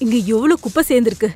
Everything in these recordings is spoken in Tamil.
இங்க எவ்வளவு குப்பை சேர்ந்திருக்கு.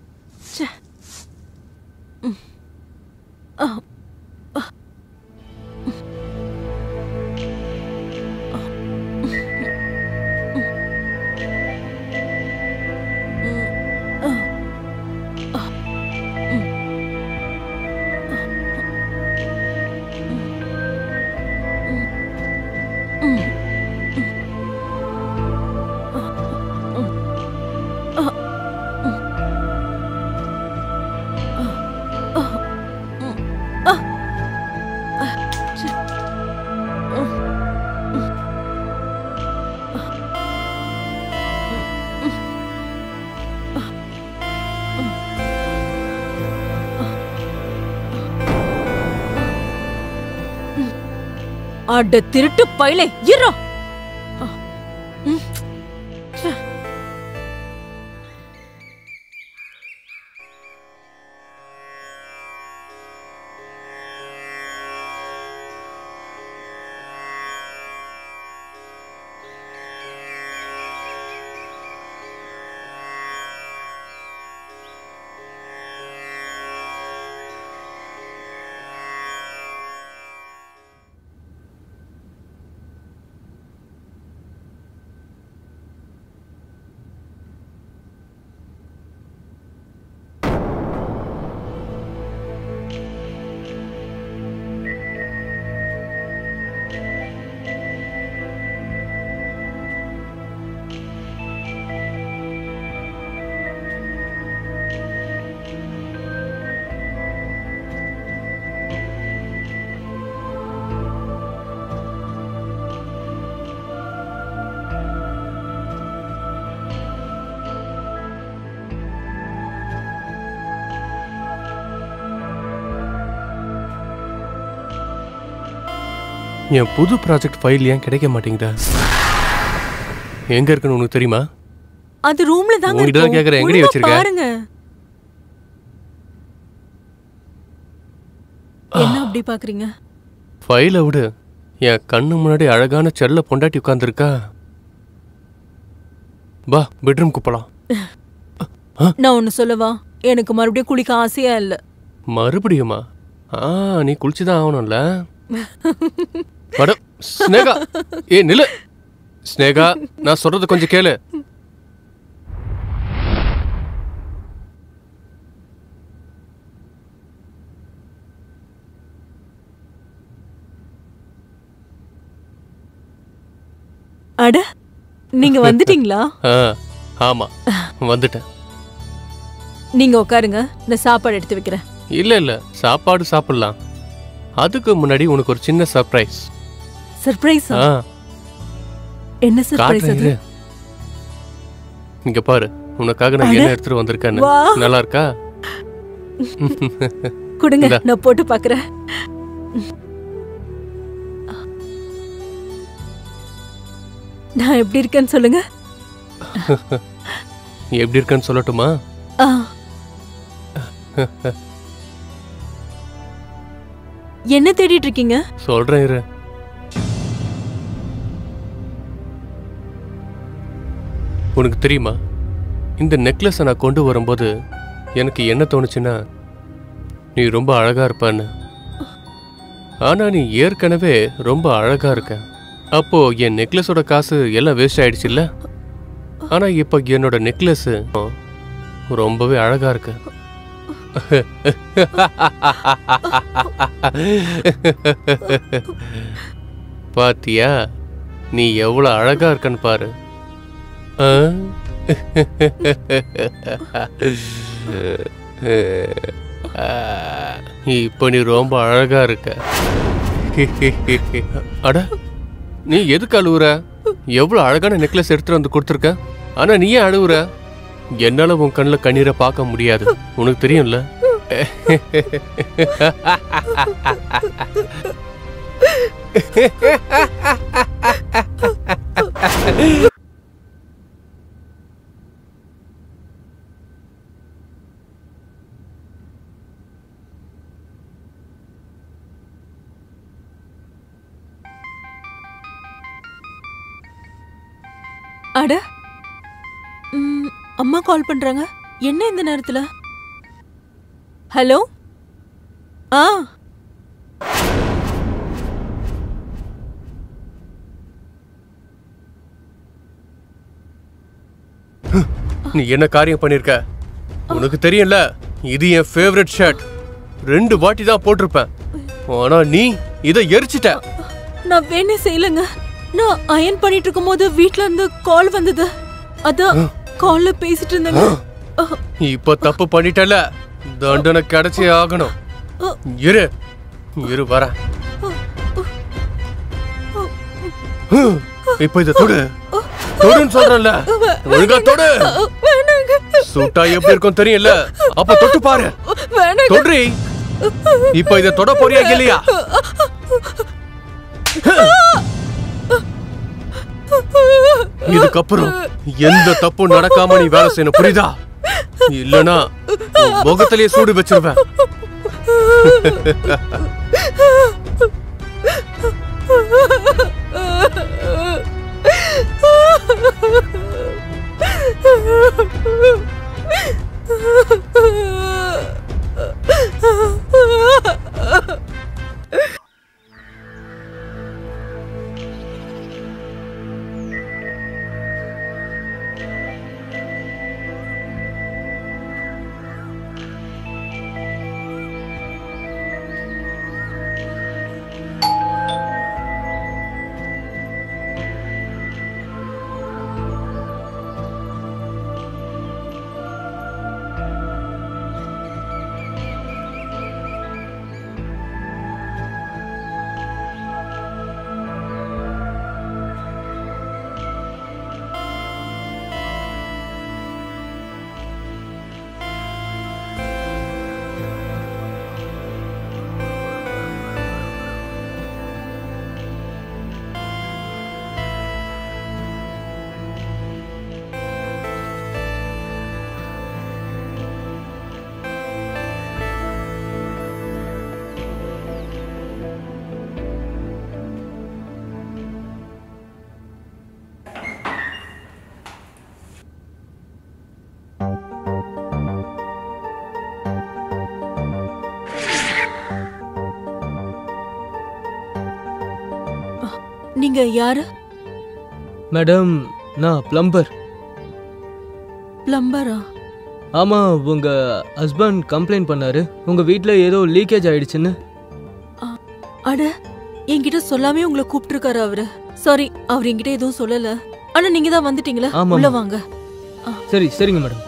அட திருட்டு பையலே, இறோ. என் புது ப்ராஜெக்ட் ஃபைல் ஏன் கிடைக்க மாட்டேங்குதா? எங்க இருக்குன்னு உனக்கு தெரியுமா? அது ரூம்ல தாங்க இருக்கு. உன்கிட்ட கேக்குறேன், எங்கடி வச்சிருக்க? பாருங்க. என்ன அப்படி பாக்குறீங்க? ஃபைலை விடு. என் கண்ணு முன்னாடி அழகான செல்ல பொண்டாட்டி உட்கார்ந்துருக்கா. வா, பெட்ரூம்க்கு போலாம். நான் ஒன்னு சொல்லவா? எனக்கு மறுபடியும் குளிக்க ஆசையா இல்ல. மறுபடியுமா? நீ குளிச்சுதான் ஆகணும்ல. ஸ்னேகா, நில்லு. ஸ்னேகா, நான் சொல்றது கொஞ்சம் கேளு. அட, நீங்க வந்துட்டீங்களா? ஆமா, வந்துட்டேன். நீங்க உட்காருங்க, நான் சாப்பாடு எடுத்து வைக்கிறேன். இல்ல, சாப்பாடு சாப்பிடலாம். அதுக்கு முன்னாடி உனக்கு ஒரு சின்ன சர்ப்ரைஸ். சர்ப்ரைஸா? என்ன சர்ப்ரைஸ் அது? இங்க பாரு, உனக்காக நான் என்ன எடுத்துட்டு வந்திருக்கேன்னு. நல்லா இருக்கா? கொடுங்க, நான் போட்டு பார்க்கறேன். நான் எப்படி இருக்கேன்னு சொல்லுங்க. எப்படி இருக்கேன்னு சொல்லட்டுமா? என்ன தேடிட்டு இருக்கீங்க? சொல்றேன் இரு. உனக்கு தெரியுமா, இந்த நெக்லஸை நான் கொண்டு வரும்போது எனக்கு என்ன தோணுச்சுன்னா, நீ ரொம்ப அழகா இருப்பான்னு. ஆனா நீ ஏற்கனவே ரொம்ப அழகா இருக்க. அப்போ என் நெக்லஸோட காசு எல்லாம் வேஸ்ட் ஆயிடுச்சு இல்ல? ஆனா இப்ப என்னோட நெக்லஸ் ரொம்பவே அழகா இருக்கு. பாத்தியா, நீ எவ்வளவு அழகா இருக்கன்னு பாரு. இப்ப நீ ரொம்ப அழகா இருக்க. அட, நீ எதுக்கு அழுவுற? எவ்வளவு அழகான நெக்லஸ் எடுத்துட்டு வந்து கொடுத்துருக்க. ஆனா நீ ஏன் அழுவுற? என்னால உன் கண்ணுல கண்ணீரை பார்க்க முடியாது, உனக்கு தெரியும்ல. அட, அம்மா கால் பண்றாங்க. என்ன இந்த நேரத்துல? ஹலோ. ஆ நீ என்ன காரியம் பண்ணிருக்க? உனக்கு தெரியல, இது என் ஃபேவரட் ஷர்ட். 2 வாட்டி தான் போட்டிருப்பேன். ஆனா நீ இதை எரிச்சிட்ட. நான் வேணே செய்யலங்க. நான் அயன் பண்ணிட்டு இருக்கும்போது வீட்ல இருந்து கால் வந்தது. அதான் கால்ல பேசிட்டு இருந்தேங்க. இப்ப தப்பு பண்ணிட்டல, தண்டனை கிடைச்சே ஆகணும். இரு இரு வர. இப்ப இத தொடு, தொடுன்னு சொல்றல. ஒழுங்கா தொடு. சூட்டா எப்படி இருக்கும் தெரியல, அப்ப தொட்டு பாரு. தொடுறி. இப்ப இத தொட போறியா இல்லையா? இதுக்கப்புறம் எந்த தப்பும் நடக்காம நீ வேலை செய்யணும், புரியுதா? இல்லனா முகத்திலேயே சூடு வச்சிருவேன். நீங்க யாரு? மேடம், நான் பிளம்பர். பிளம்பரா? ஆமா, உங்க ஹஸ்பண்ட் கம்ப்ளைண்ட் பண்ணாரு, உங்க வீட்ல ஏதோ லீக்கேஜ் ஆயிடுச்சுன்னு. அட, என்கிட்ட சொல்லாமே உங்களை கூப்பிட்டுருக்காரு அவரு. சாரி, அவர் என்கிட்ட எதுவும் சொல்லல. ஆனா நீங்க தான் வந்துட்டீங்களா? உள்ள வாங்க. சரி சரிங்க மேடம்.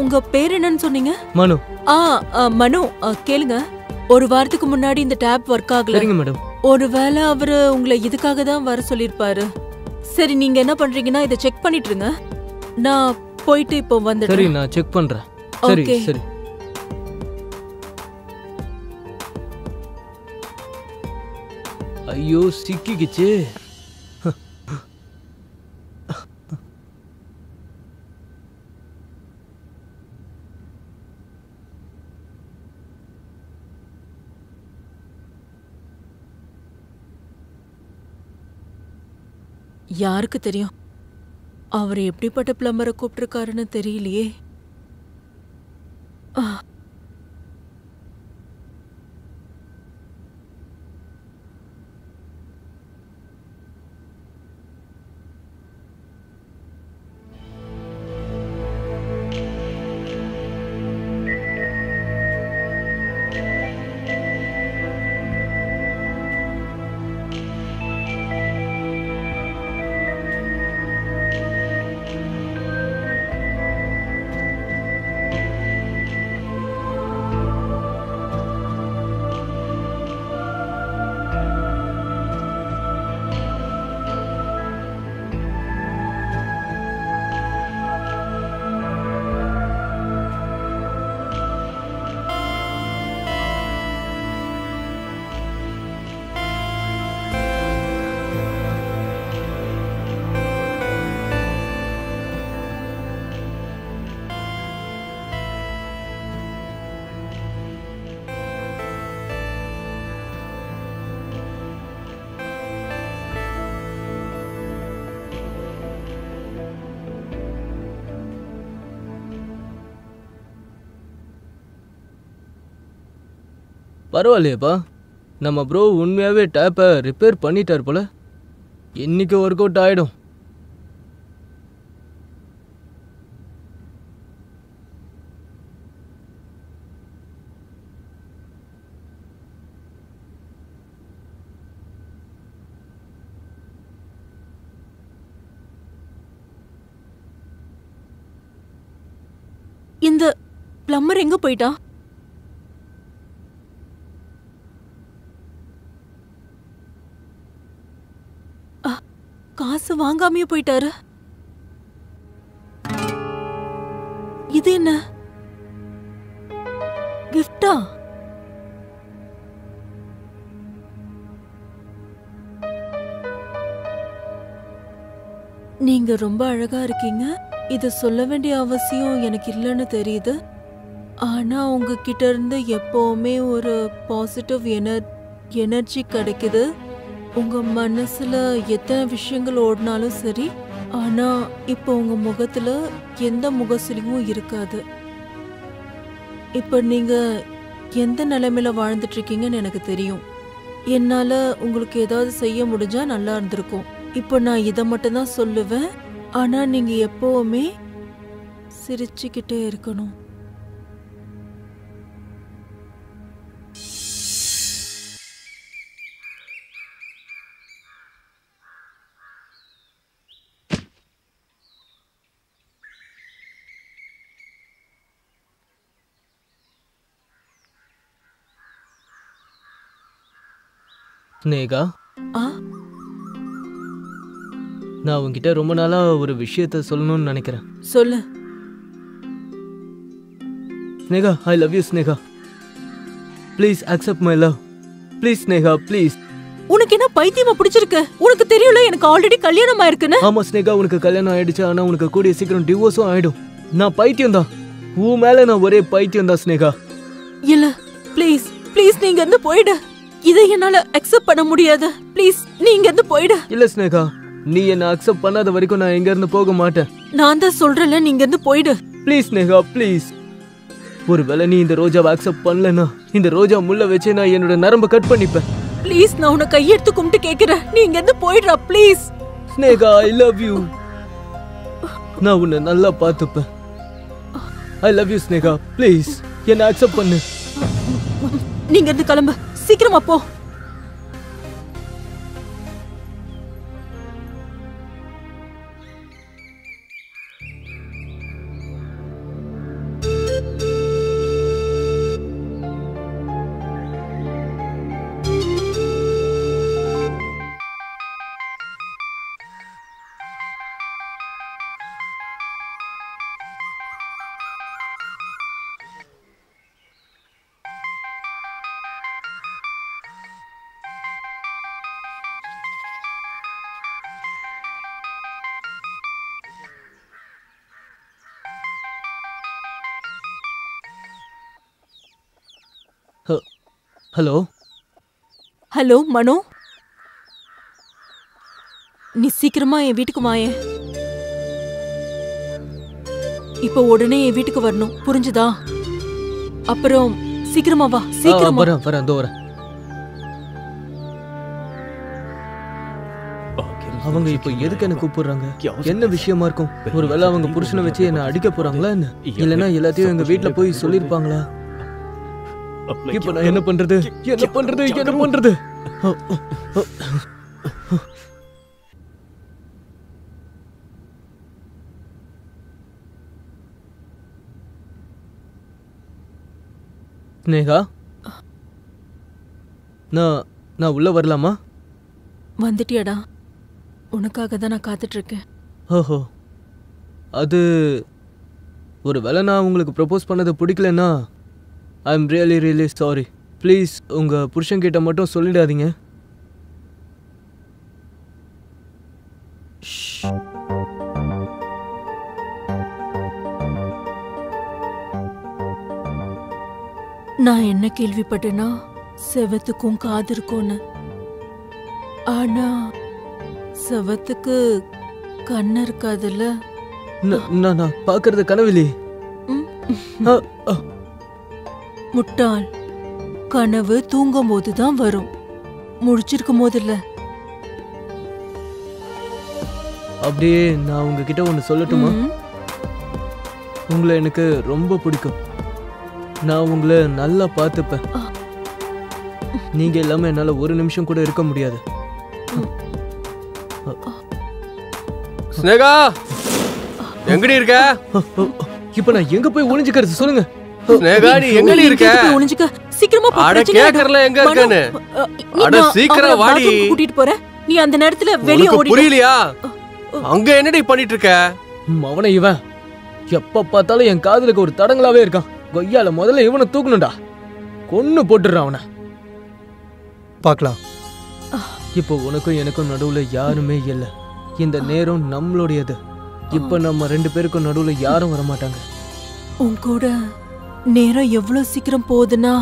உங்க பேர் என்னன்னு சொன்னீங்க? மனு. மனு, கேளுங்க. ஒரு வாரத்துக்கு முன்னாடி இந்த டேப் ஒர்க் ஆகல. சரிங்க மேடம். ஒருவேளை அவரு உங்களை இதுக்காக தான் வர சொல்லிருப்பாரு. சரி, நீங்க என்ன பண்றீங்கன்னா இதை செக் பண்ணிட்டு இருங்க. நான் போயிட்டு இப்போ வந்துடுறேன். சரி, நான் செக் பண்றேன். சரி சரி. ஐயோ, சிக்கிக்கிச்சு. யாருக்கு தெரியும், அவர் எப்படிப்பட்ட பிளம்பரை கூப்பிட்டுருக்காருன்னு தெரியலையே. பரவாயில்லையேப்பா, நம்ம ப்ரோ உண்மையாகவே டேப்பை ரிப்பேர் பண்ணிட்டார் போல. இன்னைக்கு ஒர்க் அவுட் ஆகிடும். இந்த பிளம்பர் எங்க போயிட்டா? காசு வாங்காமையே போயிட்டாரு. இது என்ன கிஃப்டா? நீங்க ரொம்ப அழகா இருக்கீங்க. இத சொல்ல வேண்டிய அவசியம் எனக்கு இல்லைன்னு தெரியுது. ஆனா உங்ககிட்ட இருந்து எப்பவுமே ஒரு பாசிட்டிவ் எனர்ஜி கிடைக்குது. உங்க மனசுல எத்தனை விஷயங்கள் ஓடினாலும் சரி, ஆனா இப்போ உங்க முகத்துல எந்த முகசுலியும் இருக்காது. இப்ப நீங்க எந்த நிலைமையில வாழ்ந்துட்டு இருக்கீங்கன்னு எனக்கு தெரியும். என்னால உங்களுக்கு ஏதாவது செய்ய முடிஞ்சா நல்லா இருந்திருக்கும். இப்போ நான் இதை மட்டும் தான் சொல்லுவேன். ஆனா நீங்க எப்பவுமே சிரிச்சுக்கிட்டே இருக்கணும். ஸ்னேகா, ஆ நான் உங்ககிட்ட ரொம்ப நாளா ஒரு விஷயத்த சொல்லணும்னு நினைக்கிறேன். சொல்லு. Sneha, I love you Sneha. Please accept my love. Please Sneha, please. உனக்கு என்ன பைத்தியமா பிடிச்சிருக்கு? உனக்கு தெரியல எனக்கு ஆல்ரெடி கல்யாணம் ஆயிருக்குன்னு. ஆமா ஸ்னேகா, உனக்கு கல்யாணம் ஆயிடுச்சு. ஆனா உனக்கு கூடிய சீக்கிரம் டிவோர்ஸும் ஆயிடும். நான் பைத்தியம் தான். உன் மேல நான் ஒரே பைத்தியம் தான் ஸ்னேகா. இல்ல ப்ளீஸ் ப்ளீஸ் நீங்க இருந்து போயிடு. இதை என்னால அக்செப்ட் பண்ண முடியாது. ப்ளீஸ் நீங்க இருந்து போயிடு. இல்ல ஸ்னேகா, நீ என்ன அக்செப்ட் பண்ணாத வரைக்கும் நான் எங்க இருந்து போக மாட்டேன். நான் தான் சொல்றேன்ல, நீங்க இருந்து போயிடு. Please Sneha, please. ஒருவேளை நீ இந்த ரோஜாவை அக்செப்ட் பண்ணலன்னா இந்த ரோஜா முள்ள வச்சு நான் என்னோட நரம்ப கட் பண்ணிப்பேன். ப்ளீஸ் நான் உன்னை கையெடுத்து கும்பிட்டு கேக்குறேன், நீங்க இருந்து போயிடுறா please. Sneha, I love you. நான் உன்னை நல்லா பார்த்துப்பேன். I love you Sneha, please என்ன அக்செப்ட் பண்ணு. நீங்க இருந்து கிளம்பு, சீக்கிரமா போ. ஹலோ ஹலோ மனோ, நீ சீக்கிரமா என் வீட்டுக்கு வாயேன். இப்போ உடனே என் வீட்டுக்கு வரணும், புரிஞ்சுதா? அப்புறம் சீக்கிரமா வா, சீக்கிரமா. வரேன் வரேன், அதோ வரேன். அவங்க இப்போ எதுக்கு என்ன கூப்பிடுறாங்க? என்ன விஷயமா இருக்கும்? ஒருவேளை அவங்க புருஷனை வச்சு என்ன அடிக்க போறாங்களா என்ன? இல்லைன்னா எல்லாத்தையும் எங்க வீட்டுல போய் சொல்லிருப்பாங்களா? இப்ப நான் என்ன பண்றது? என்ன பண்றது? என்ன பண்றது? ஸ்னேகா, நான் உள்ள வரலாமா? வந்துட்டியாடா? உனக்காக தான் நான் காத்துட்டு இருக்கேன். ஓஹோ, அது ஒருவேளை நான் உங்களுக்கு ப்ரப்போஸ் பண்ணது பிடிக்கலன்னா I am really really sorry. Please உங்க புருஷன் கிட்ட மட்டும் சொல்லிடாதீங்க. நான் என்ன கேள்விப்பட்டேன்னா செவத்துக்கும் காது இருக்கும்னு. ஆனா செவத்துக்கு கண்ணு இருக்காதுல்ல. நான் பார்க்கறது கனவிலே. முட்டாள், கனவு தூங்கும் போதுதான் வரும், முழிச்சிருக்கும் போது இல்ல. அப்படியே நான் உங்ககிட்ட ஒன்று சொல்லட்டுமா? உங்களை எனக்கு ரொம்ப பிடிக்கும். நான் உங்களை நல்லா பார்த்துப்பேன். நீங்க இல்லாம என்னால ஒரு நிமிஷம் கூட இருக்க முடியாது. ஸ்னேகா, எங்கடி இருக்க? இப்ப நான் எங்க போய் ஒளிஞ்சுக்கிறது சொல்லுங்க. ஸ்னேகா, நீ எங்கடி இருக்க? ஒளிஞ்சுக்க சீக்கிரமா போ. அட கேக்கறல எங்க இருக்கன்னு? அட சீக்கிரம் வாடி. கூட்டிட்டு போற. நீ அந்த நேரத்துல வெளிய ஓடி. புரியலையா? அங்க என்னடி பண்ணிட்டு இருக்க? அவனை இவன் எப்ப பார்த்தாலும் என் காதுலுக்கு ஒரு தடங்களாவே இருக்கான். கொய்யால முதல்ல இவனை தூக்கணும்டா. கொன்னு போட்டுறான் அவனை. பார்க்கலாம். இப்போ உனக்கும் எனக்கும் நடுவுல யாருமே இல்லை. இந்த நேரம் நம்மளுடையது. இப்ப நம்ம 2 பேருக்கும் நடுவுல யாரும் வரமாட்டாங்க. உன் கூட நேரம் எவ்வளவு சீக்கிரம் போகுதுன்னா,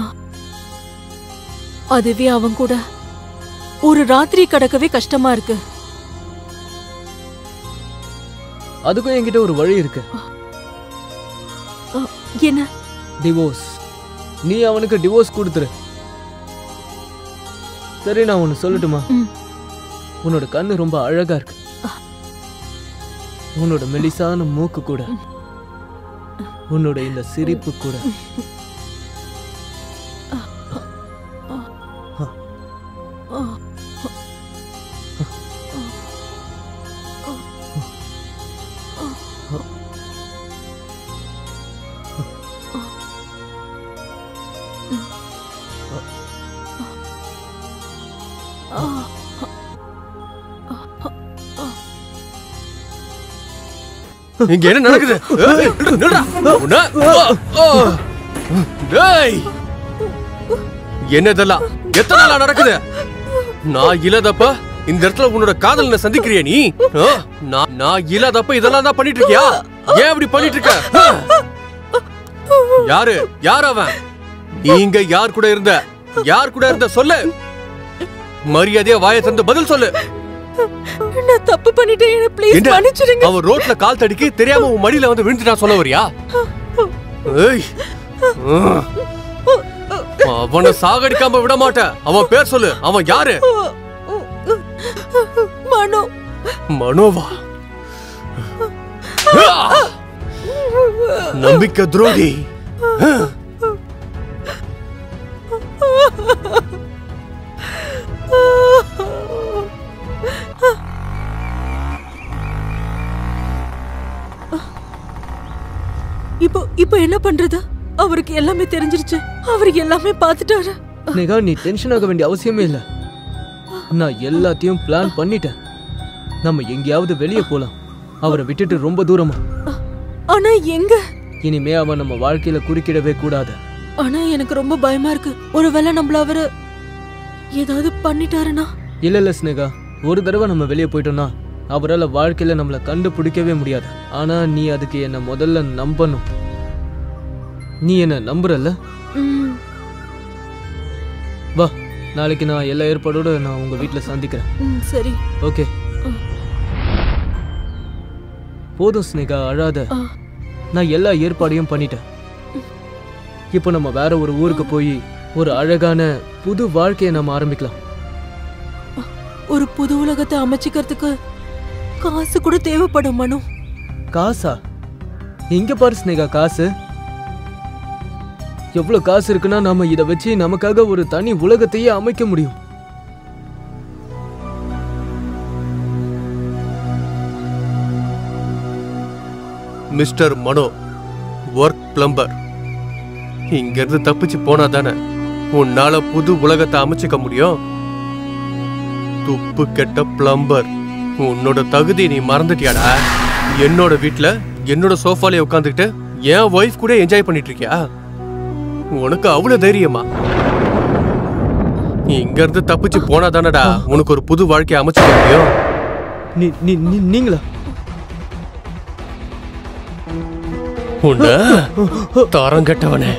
அதுவே அவன் கூட ஒரு ராத்திரி கடக்கவே கஷ்டமா இருக்கு. அதுக்கும் என்கிட்ட ஒரு வழி இருக்கு. என்ன? டிவோர்ஸ். நீ அவனுக்கு டிவோர்ஸ் கொடுத்துரு. சரி, நான் ஒன்னு சொல்லட்டுமா? உன்னோட கண்ணு ரொம்ப அழகா இருக்கு. உன்னோட மெலிசான மூக்கு கூட, உன்னோட இந்த சிரிப்பு கூட. இங்க என்ன நடக்குது? என்னதெல்லாம் எத்தனை நாளா நடக்குது? நான் இல்லாதப்ப இந்த இடத்துல உன்னோட காதலனை சந்திக்கிறியா நீ? நான் இல்லாதப்ப இதெல்லாம் தான் பண்ணிட்டு இருக்கியா? ஏன் அப்படி பண்ணிட்டு இருக்க? யார் அவன்? நீங்க யார் கூட இருந்த சொல்லு. மரியாதையா வாயை திறந்து பதில் சொல்லு. நான் தப்பு பண்ணிட்டேன், ப்ளீஸ் மன்னிச்சிடுங்க. அவன் ரோட்ல கால் தடிக்கி தெரியாம உன் மடியில வந்து விழுந்துட்டா சொல்ல வரியா? ஏய், அவனை சாகடிக்காம விட மாட்டேன். அவன் பேர் சொல்லு. அவன் யாரு? மனோ. மனோவா? நம்பிக்கை துரோகி. இப்போ என்ன பண்றது? அவருக்கு எல்லாமே தெரிஞ்சிருச்சு. அவர் எல்லாமே பார்த்துட்டாரு. நேகா, நீ டென்ஷன் ஆக வேண்டிய அவசியமே இல்ல. நான் எல்லாத்தையும் பிளான் பண்ணிட்டேன். நம்ம எங்கேயாவது வெளியே போலாம், அவரை விட்டுட்டு ரொம்ப தூரமா. ஆனா எங்க? இனிமே அவன் நம்ம வாழ்க்கையில குறுக்கிடவே கூடாது. ஆனா எனக்கு ரொம்ப பயமா இருக்கு. ஒருவேளை நம்மள அவரு ஏதாவது பண்ணிட்டாருன்னா? இல்ல ஸ்னேகா, ஒரு தடவை நம்ம வெளியே போயிட்டோம்னா அவரால் வாழ்க்கையில நம்மளை கண்டுபிடிக்கவே முடியாது. ஆனா நீ அதுக்கு என்ன முதல்ல நம்பணும். நீ என்ன நம்புறல்ல? வா, நாளைக்கு நான் எல்லா ஏற்பாடோட நான் உங்க வீட்டுல சந்திக்கிறேன். சரி, ஓகே. போதும் ஸ்னேகா, அழாத. நான் எல்லா ஏற்பாடையும் பண்ணிட்டேன். இப்போ நம்ம வேற ஒரு ஊருக்கு போய் ஒரு அழகான புது வாழ்க்கையை நம்ம ஆரம்பிக்கலாம். ஒரு புது உலகத்தை அமைச்சிக்கிறதுக்கு காசு கூட தேவைப்படும் மனு. காசா? எங்க பாரு ஸ்னேகா, காசு எவ்வளவு காசு இருக்குன்னா நாம இதை வச்சு நமக்காக ஒரு தனி உலகத்தையே அமைக்க முடியும். மிஸ்டர் மனோ, ஒர்க் பிளம்பர், இங்க இருந்து தப்பிச்சு போனா தானே உன்னால புது உலகத்தை அமைச்சுக்க முடியும். துப்பு கெட்ட பிளம்பர், உன்னோட தகுதி நீ மறந்துட்டியாடா? என்னோட வீட்டுல என்னோட சோஃபாலே உட்காந்துக்கிட்டு என் ஒய்ஃப் கூட என்ஜாய் பண்ணிட்டு இருக்கியா? உனக்கு அவ்வளவு தைரியமா? இங்க இருந்து தப்பிச்சு போனா தானடா உனக்கு ஒரு புது வாழ்க்கையை அமைச்சுக்க முடியும். நீங்களா? உன்ன தரங்கட்டவனே,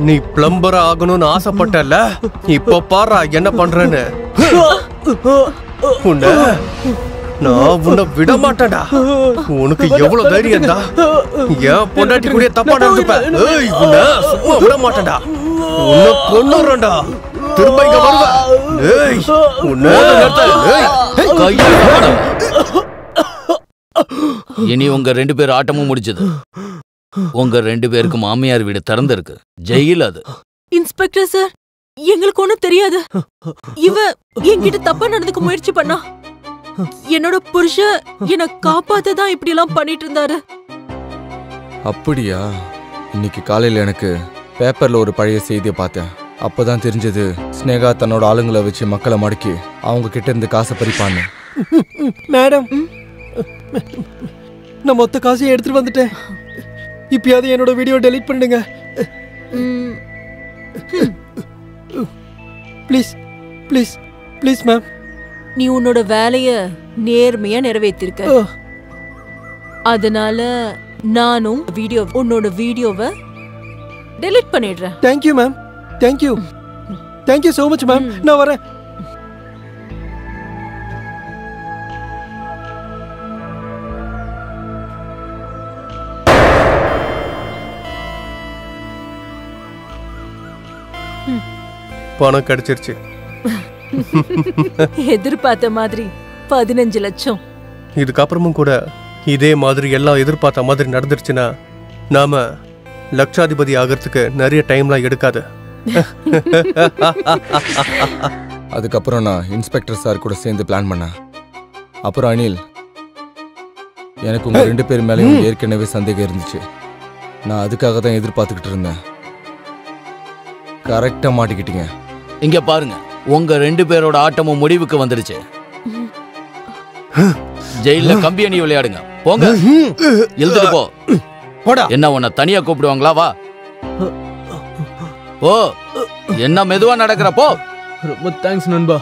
நீ பிளம்பர் ஆகணும்னு ஆசைப்பட்டல, இப்ப பாரு என்ன பண்றேன்னு. உன்ன நான் உன்னை விட மாட்டேன்டா. உனக்கு எவ்வளவு தைரியம் தான்? என் பொண்டாட்டி கூட தப்பா நடந்துப்ப. உன்னை சும்மா விட மாட்டேன்டா. உன்னை கொன்னுறேன்டா. திரும்ப இங்க வருவ. ஏய், உன்னை ஏய், கையை வாடா. இனி உங்க 2 பேர் ஆட்டமும் முடிச்சது. உங்க 2 பேருக்கு மாமியார் வீடு திறந்திருக்கு. ஜெயில் அது. இன்ஸ்பெக்டர் சார், எங்களுக்கு ஒண்ணும் தெரியாது. இவ என்கிட்ட தப்பா நடந்துக்க முயற்சி பண்ணா. என்னோட புருஷன் என்னை காப்பாத்ததான் இப்படி எல்லாம் பண்ணிட்டு இருந்தாரு. அப்படியா? இன்னைக்கு காலையில் எனக்கு பேப்பர்ல ஒரு பழைய செய்தியை பார்த்தேன். அப்பதான் தெரிஞ்சது ஸ்னேகா தன்னோட ஆளுங்களை வச்சு மக்களை மடக்கி அவங்க கிட்ட இருந்து காசை பறிப்பான்னு. மேடம், நான் மொத்த காசையும் எடுத்துட்டு வந்துட்டேன். இப்பயாவது என்னோட வீடியோ டெலீட் பண்ணுங்க ப்ளீஸ் ப்ளீஸ் ப்ளீஸ் மேம். நீ உன்னோட வேலைய நேர்மையா நிறைவேற்றிருக்க. அதனால நானும் உன்னோட வீடியோவை டெலீட் பண்ணிடுறேன். Thank you ma'am. Thank you. Thank you so much ma'am. நான் வரேன். பணம் கிடைச்சிருச்சு. எதிர்பார்த்த மாதிரி 15 லட்சம். இதுக்கப்புறமும் கூட இதே மாதிரி எல்லாம் எதிர்பார்த்த மாதிரி நடந்துருச்சுன்னா நாம லட்சாதிபதி ஆகிறதுக்கு நிறைய டைம்லாம் எடுக்காது. அதுக்கப்புறம் நான் இன்ஸ்பெக்டர் சார் கூட சேர்ந்து பிளான் பண்ணேன். அப்புறம் அனில், எனக்கு உங்க 2 பேர் மேலேயும் ஏற்கனவே சந்தேகம் இருந்துச்சு. நான் அதுக்காக தான் எதிர்பார்த்துக்கிட்டு இருந்தேன். கரெக்டா மாட்டிக்கிட்டீங்க. இங்க பாருங்க, உங்க 2 பேரோட ஆட்டமும் முடிவுக்கு வந்துடுச்சு. ஜெயில கம்பி அணி விளையாடுங்க. போங்க, எழுதிட்டு போ. என்ன உன்னை தனியா கூப்பிடுவாங்களா? வா போ. என்ன மெதுவா நடக்கிற? போ. ரொம்ப தேங்க்ஸ் நண்பா.